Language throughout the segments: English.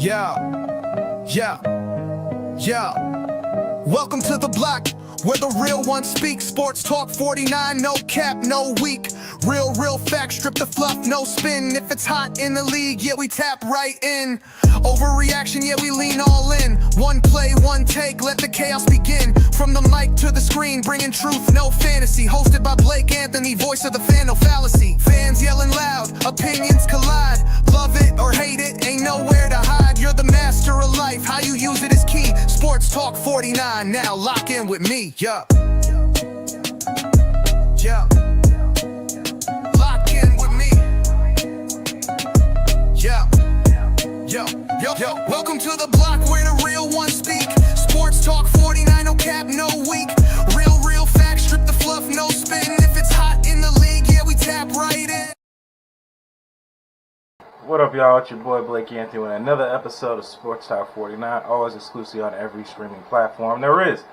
Yeah. Welcome to the block, where the real ones speak. Sports Talk 49, no cap, no weak. Real facts, strip the fluff, no spin. If it's hot in the league, yeah, we tap right in. Overreaction, yeah, we lean all in. One play, one take, let the chaos begin. From the mic to the screen, bringing truth, no fantasy. Hosted by Blake Anthony, voice of the fan, no fallacy. Fans yelling loud, opinions collide. Love it or hate it, ain't nowhere to hide. You're the master of life, how you use it is key. Sports Talk 49, now lock in with me, yeah. Lock in with me. Yo, welcome to the block where the real ones speak. Sports Talk 49, no cap, no weak. Real facts, strip the fluff, no spin. If it's hot in the league, yeah, we tap right in. What up, y'all? It's your boy Blake Anthony with another episode of Sports Talk 49, always exclusively on every streaming platform there is.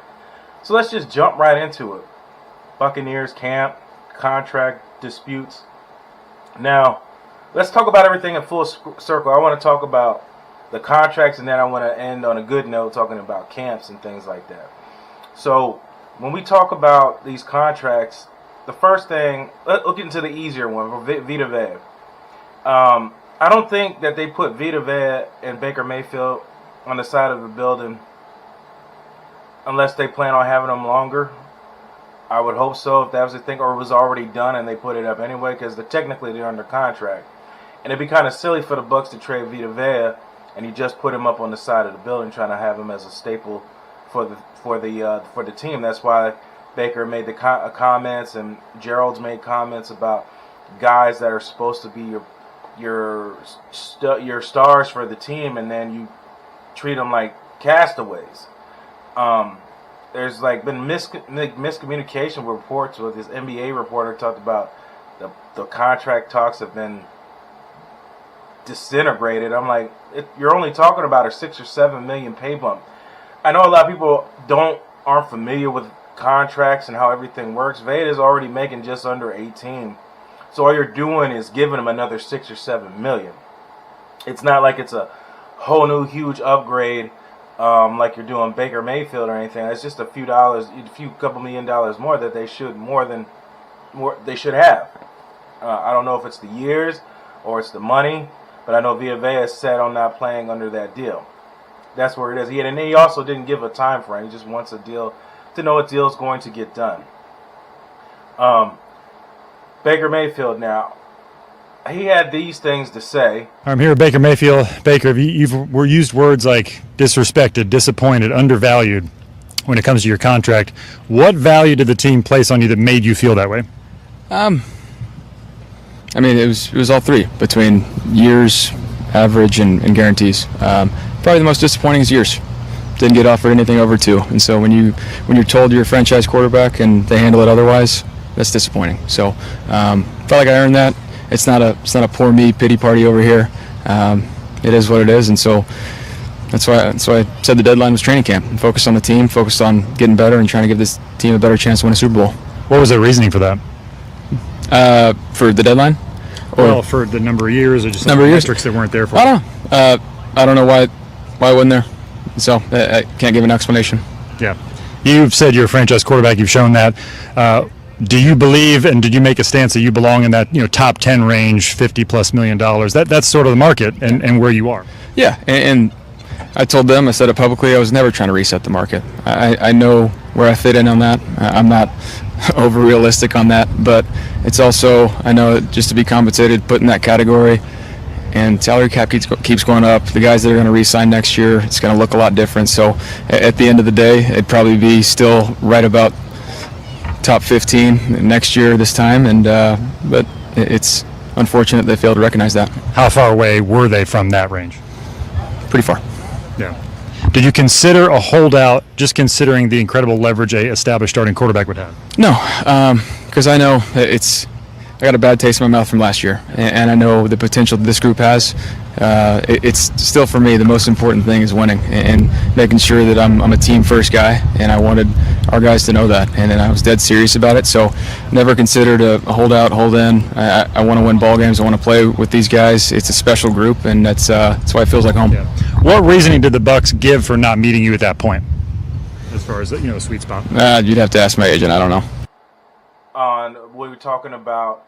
So let's just jump right into it. Buccaneers camp, contract disputes. Now, let's talk about everything in full circle. I want to talk about the contracts, and then I want to end on a good note talking about camps and things like that. So when we talk about these contracts, the first thing, let's get into the easier one, Vita Vea. I don't think that they put Vita Vea and Baker Mayfield on the side of the building unless they plan on having them longer. I would hope so if that was the thing, or it was already done and they put it up anyway, because technically they're under contract. And it'd be kind of silly for the Bucs to trade Vita Vea and you just put him up on the side of the building, trying to have him as a staple for the team. That's why Baker made the comments, and Gerald's made comments about guys that are supposed to be your stars for the team, and then you treat them like castaways. There's been miscommunication with reports. With this NBA reporter talked about the contract talks have been disintegrated. I'm like, you're only talking about a 6 or 7 million pay bump. I know a lot of people aren't familiar with contracts and how everything works. Veda's already making just under 18. So all you're doing is giving him another 6 or 7 million. It's not like it's a whole new huge upgrade like you're doing Baker Mayfield or anything. It's just a few couple $1 million more that they should have. I don't know if it's the years or it's the money, but I know Vita Vea is set on not playing under that deal. That's where it is. And he also didn't give a time frame. He just wants a deal to know a deal is going to get done. Baker Mayfield now, he had these things to say. I'm here with Baker Mayfield. Baker, you've used words like disrespected, disappointed, undervalued when it comes to your contract. What value did the team place on you that made you feel that way? I mean, it was all three, between years, average, and guarantees. Probably the most disappointing is years. Didn't get offered anything over 2, and so when you're told you're a franchise quarterback and they handle it otherwise, that's disappointing. So felt like I earned that. It's not a poor me pity party over here. It is what it is, and so that's why I said the deadline was training camp. Focused on the team, focused on getting better, and trying to give this team a better chance to win a Super Bowl. What was the reasoning for that? For the deadline? Or for the number of years, or just some metrics that weren't there for I don't know. I don't know why I wasn't there. So I can't give an explanation. Yeah. You've said you're a franchise quarterback. You've shown that. Do you believe, and did you make a stance that you belong in that top 10 range, $50+ million? That's sort of the market and where you are. Yeah, and I told them, I said it publicly, I was never trying to reset the market. I know where I fit in on that. I'm not over realistic on that, but it's also, I know just to be compensated, put in that category, and salary cap keeps going up. The guys that are going to re-sign next year, it's going to look a lot different. So at the end of the day, it'd probably be still right about top 15 next year this time, and but it's unfortunate they failed to recognize that. How far away were they from that range? Pretty far. Yeah. Did you consider a holdout, just considering the incredible leverage a established starting quarterback would have? No, because I know I got a bad taste in my mouth from last year, and I know the potential this group has. It's still, for me, the most important thing is winning and making sure that I'm a team first guy, and I wanted our guys to know that, and I was dead serious about it. So never considered a holdout, hold in. I want to win ball games. I want to play with these guys. It's a special group, and that's why it feels like home. Yeah. What reasoning did the Bucs give for not meeting you at that point, as far as the sweet spot? You'd have to ask my agent. I don't know. We were talking about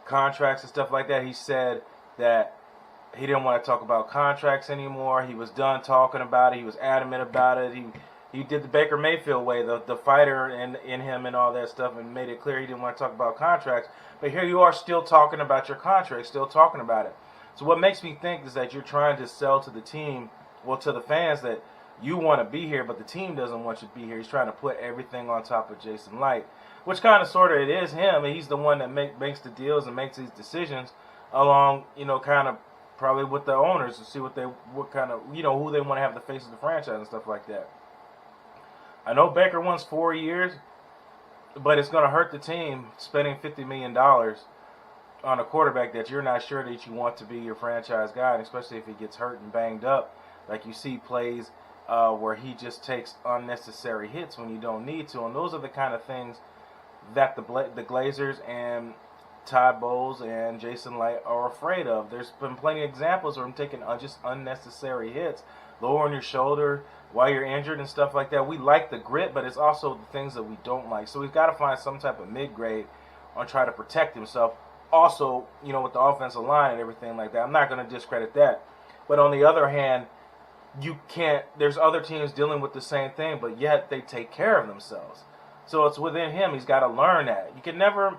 contracts and stuff like that. He said that he didn't want to talk about contracts anymore. He was done talking about it. He was adamant about it. He did the Baker Mayfield way, the fighter in him and all that stuff, and made it clear he didn't want to talk about contracts. But here you are still talking about your contract, still talking about it. So what makes me think is that you're trying to sell to the team, well, to the fans, that you want to be here, but the team doesn't want you to be here. He's trying to put everything on top of Jason Light, which kind of sort of it is him. And he's the one that makes the deals and makes these decisions along, kind of probably with the owners to see what kind of, who they want to have the face of the franchise and stuff like that. I know Baker wants 4 years, but it's going to hurt the team spending $50 million on a quarterback that you're not sure that you want to be your franchise guy, and especially if he gets hurt and banged up. Like you see plays where he just takes unnecessary hits when you don't need to, and those are the kind of things that the Glazers and Todd Bowles and Jason Light are afraid of. There's been plenty of examples of him taking just unnecessary hits, lowering your shoulder while you're injured and stuff like that. We like the grit, but it's also the things that we don't like. So we've got to find some type of mid-grade on try to protect himself. Also, with the offensive line and everything like that. I'm not going to discredit that. But on the other hand, there's other teams dealing with the same thing, but yet they take care of themselves. So it's within him. He's got to learn that. You can never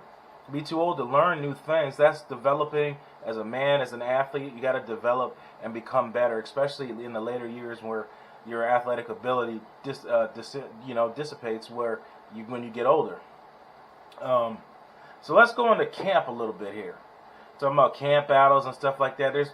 be too old to learn new things. That's developing as a man, as an athlete. You got to develop and become better, especially in the later years where your athletic ability dissipates when you get older. So let's go into camp a little bit here. Talking about camp battles and stuff like that. There's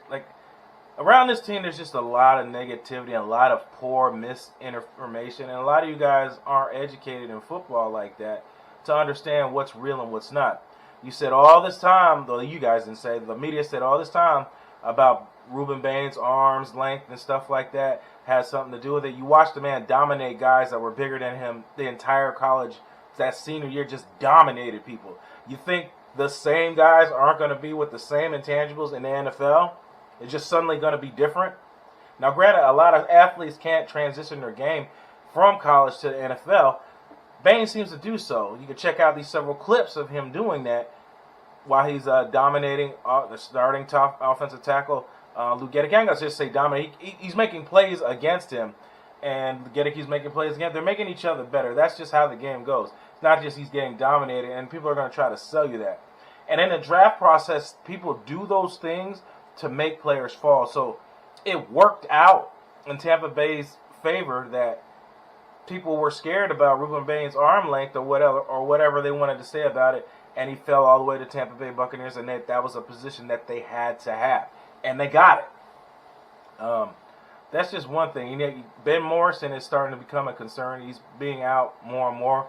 around this team, there's just a lot of negativity and a lot of poor misinformation. And a lot of you guys aren't educated in football like that to understand what's real and what's not. You said all this time, though you guys didn't say, the media said all this time about Ruben Baines' arms length and stuff like that has something to do with it. You watched the man dominate guys that were bigger than him the entire college. That senior year just dominated people. You think the same guys aren't going to be with the same intangibles in the NFL? It's just suddenly going to be different? Now, granted, a lot of athletes can't transition their game from college to the NFL. Baines seems to do so. You can check out these several clips of him doing that while he's dominating the starting top offensive tackle, Lou Gedeke. I'm going to just say dominate. He's making plays against him, and Gedeke's making plays against him. They're making each other better. That's just how the game goes. It's not just he's getting dominated, and people are going to try to sell you that. And in the draft process, people do those things to make players fall. So it worked out in Tampa Bay's favor that people were scared about Ruben Baines' arm length or whatever they wanted to say about it, and he fell all the way to Tampa Bay Buccaneers, and that was a position that they had to have, and they got it. That's just one thing. Ben Morrison is starting to become a concern. He's being out more and more.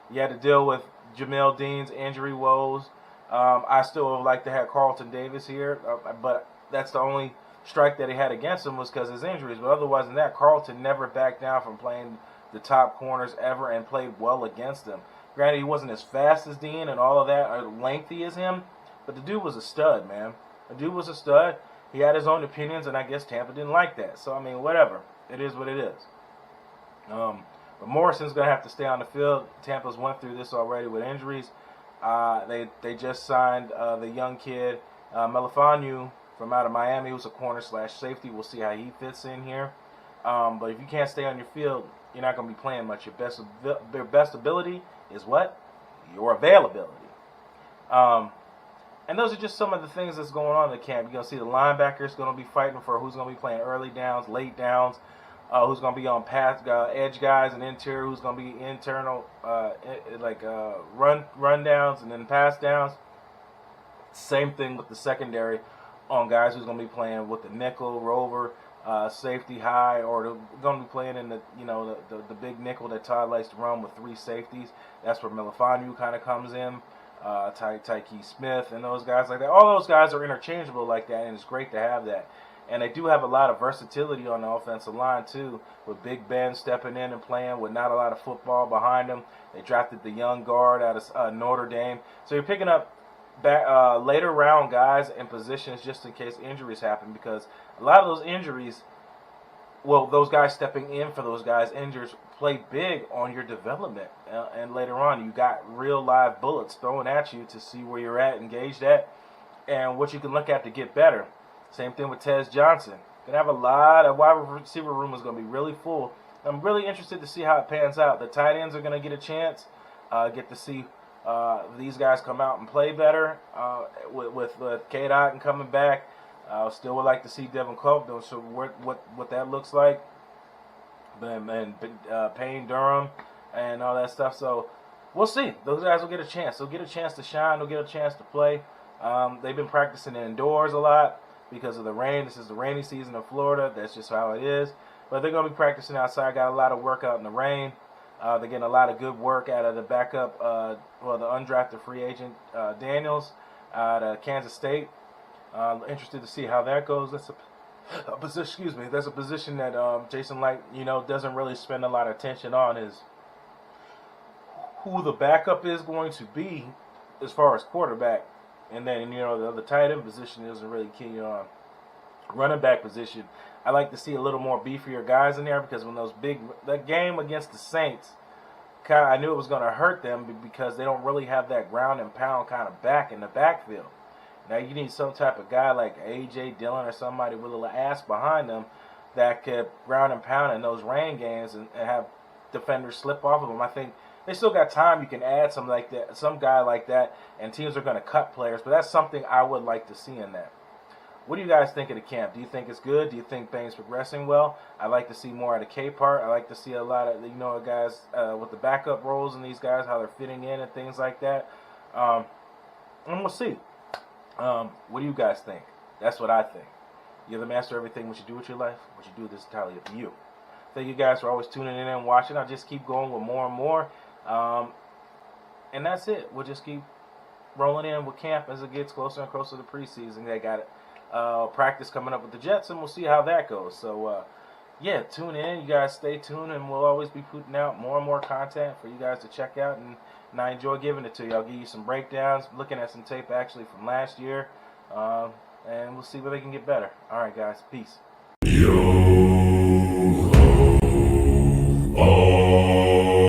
You had to deal with Jamel Dean's injury woes. I still would like to have Carlton Davis here, but that's the only strike that he had against him was because of his injuries. But otherwise than that, Carlton never backed down from playing the top corners ever and played well against them. Granted, he wasn't as fast as Dean and all of that, or lengthy as him, but the dude was a stud, man. The dude was a stud. He had his own opinions, and I guess Tampa didn't like that. So, I mean, whatever. It is what it is. But Morrison's going to have to stay on the field. Tampa's went through this already with injuries. They just signed the young kid, Melifonwu, from out of Miami, who's a corner/safety. We'll see how he fits in here. But if you can't stay on your field, you're not going to be playing much. Your best ability is what? Your availability. And those are just some of the things that's going on in the camp. You're going to see the linebackers going to be fighting for who's going to be playing early downs, late downs, who's going to be on pass edge guys and interior, who's going to be internal run downs and then pass downs. Same thing with the secondary on guys who's going to be playing with the nickel, rover, safety high, or they're going to be playing in the big nickel that Todd likes to run with three safeties. That's where Melifonwu kind of comes in. Tyke Smith and those guys like that. All those guys are interchangeable like that, and it's great to have that. And they do have a lot of versatility on the offensive line too, with Big Ben stepping in and playing with not a lot of football behind him. They drafted the young guard out of Notre Dame. So you're picking up later round guys in positions just in case injuries happen, because a lot of those injuries those guys stepping in for those guys injured play big on your development. And later on, you got real live bullets thrown at you to see where you're at, engaged at, and what you can look at to get better. Same thing with Tez Johnson. Gonna have a lot of wide receiver room is gonna be really full. I'm really interested to see how it pans out. The tight ends are gonna get a chance. Get to see these guys come out and play better with K-Dot coming back. Still would like to see Devin Clark, though, so what that looks like. And Payne Durham and all that stuff. So we'll see. Those guys will get a chance. They'll get a chance to shine. They'll get a chance to play. They've been practicing indoors a lot because of the rain. This is the rainy season in Florida. That's just how it is. But they're going to be practicing outside. Got a lot of work out in the rain. They're getting a lot of good work out of the backup, the undrafted free agent Daniels out of Kansas State. Interested to see how that goes. That's a position. Excuse me. That's a position that Jason Light, doesn't really spend a lot of attention on. Is who the backup is going to be as far as quarterback, and then the other tight end position isn't really key on. Running back position, I like to see a little more beefier guys in there because when that game against the Saints, I knew it was going to hurt them because they don't really have that ground and pound kind of back in the backfield. Now you need some type of guy like A.J. Dillon or somebody with a little ass behind them that could ground and pound in those rain games and have defenders slip off of them. I think they still got time. You can add some guy like that, and teams are going to cut players. But that's something I would like to see in that. What do you guys think of the camp? Do you think it's good? Do you think Bane's progressing well? I like to see more of the K part. I like to see a lot of guys with the backup roles and these guys, how they're fitting in and things like that. And we'll see. What do you guys think? That's what I think. You're the master of everything. What you do with your life, what you do is entirely up to you. Thank you guys for always tuning in and watching. I'll just keep going with more and more. And that's it. We'll just keep rolling in with camp as it gets closer and closer to preseason. They got practice coming up with the Jets, and we'll see how that goes. So, tune in. You guys stay tuned, and we'll always be putting out more and more content for you guys to check out. And I enjoy giving it to you. I'll give you some breakdowns, looking at some tape actually from last year, and we'll see where they can get better. All right, guys. Peace. Yo, ho, oh.